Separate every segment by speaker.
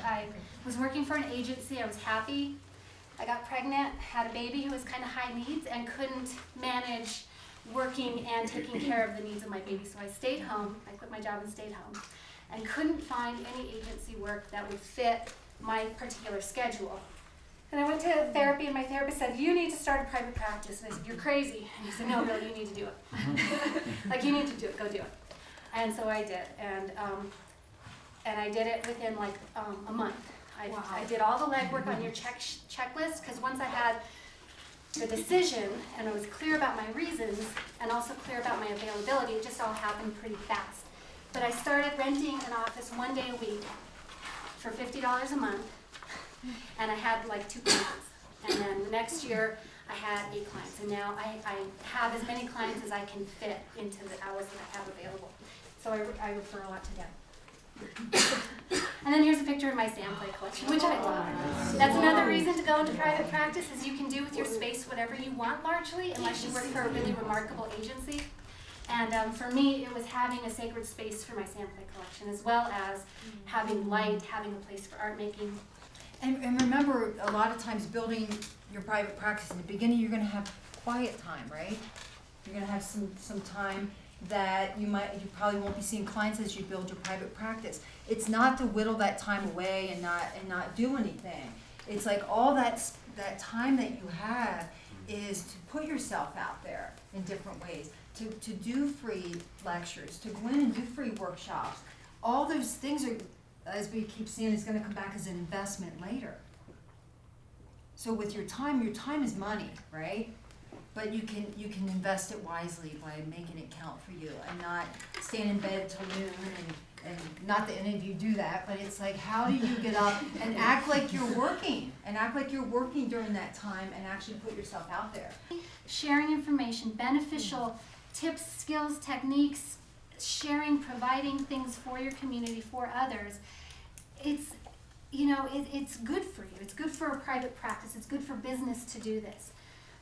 Speaker 1: I was working for an agency. I was happy. I got pregnant, had a baby who was kind of high needs, and couldn't manage working and taking care of the needs of my baby. So I stayed home. I quit my job and stayed home, and couldn't find any agency work that would fit my particular schedule. And I went to therapy, and my therapist said, "You need to start a private practice." And I said, "You're crazy." And he said, "No, Bill, you need to do it. Like, you need to do it. Go do it." And so I did, and I did it within like a month. I did all the legwork on your checklist, because once I had the decision and I was clear about my reasons and also clear about my availability, it just all happened pretty fast. But I started renting an office 1 day a week for $50 a month, and I had like 2 clients. And then the next year I had 8 clients, and now I have as many clients as I can fit into the hours that I have available. So I refer a lot to them. And then here's a picture of my sand play collection, which I love. That's another reason to go into private practice, is you can do with your space whatever you want largely, unless you work for a really remarkable agency. And for me, it was having a sacred space for my sand play collection, as well as having light, having a place for art making.
Speaker 2: And remember, a lot of times building your private practice, in the beginning you're going to have quiet time, right? You're going to have some time that you probably won't be seeing clients as you build your private practice. It's not to whittle that time away and not do anything. It's like all that time that you have is to put yourself out there in different ways, to do free lectures, to go in and do free workshops. All those things are, as we keep seeing, is going to come back as an investment later. So with your time is money, right? But you can invest it wisely by making it count for you, and not staying in bed till noon, and not that any of you do that, but it's like, how do you get up and act like you're working, during that time, and actually put yourself out there.
Speaker 1: Sharing information, beneficial tips, skills, techniques, sharing, providing things for your community, for others. It's good for you. It's good for a private practice. It's good for business to do this.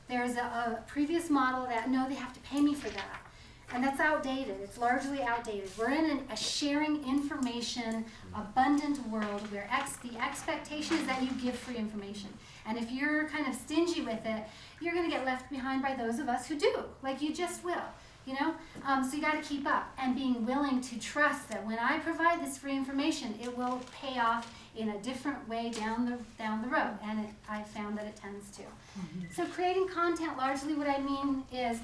Speaker 1: There's a previous model that, no, they have to pay me for that. And that's outdated. It's largely outdated. We're in a sharing information, abundant world where the expectation is that you give free information. And if you're kind of stingy with it, you're going to get left behind by those of us who do. Like, you just will. So you got to keep up, and being willing to trust that when I provide this free information, it will pay off in a different way down the road, and I found that it tends to. So creating content, largely what I mean is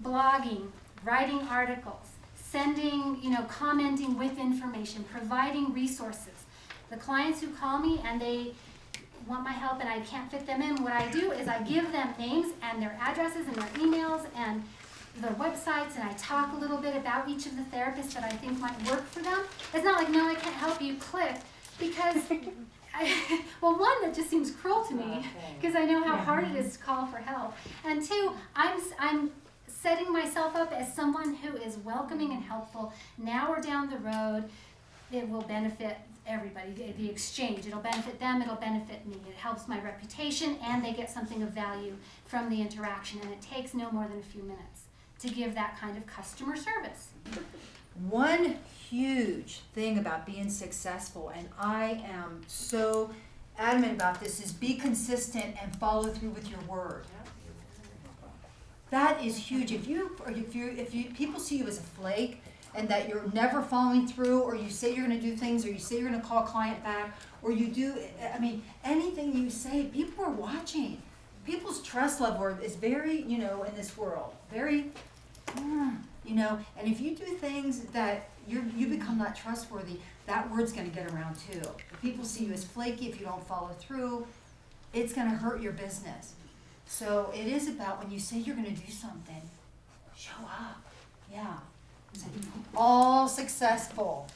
Speaker 1: blogging, writing articles, sending, commenting with information, providing resources. The clients who call me and they want my help and I can't fit them in, what I do is I give them names and their addresses and their emails and their websites, and I talk a little bit about each of the therapists that I think might work for them. It's not like, no, I can't help you, click, because one, that just seems cruel to me, because I know how hard it is to call for help. And 2, I'm setting myself up as someone who is welcoming and helpful now or down the road. It will benefit everybody, the exchange. It'll benefit them, it'll benefit me. It helps my reputation, and they get something of value from the interaction, and it takes no more than a few minutes to give that kind of customer service.
Speaker 2: One huge thing about being successful, and I am so adamant about this, is be consistent and follow through with your word. That is huge. If people see you as a flake, and that you're never following through, or you say you're going to do things, or you say you're going to call a client back, or you do, anything you say, people are watching. People's trust level is very, in this world, very, and if you do things that you become not trustworthy, that word's going to get around too. If people see you as flaky, if you don't follow through, it's going to hurt your business. So it is about, when you say you're going to do something, show up. Yeah. All successful.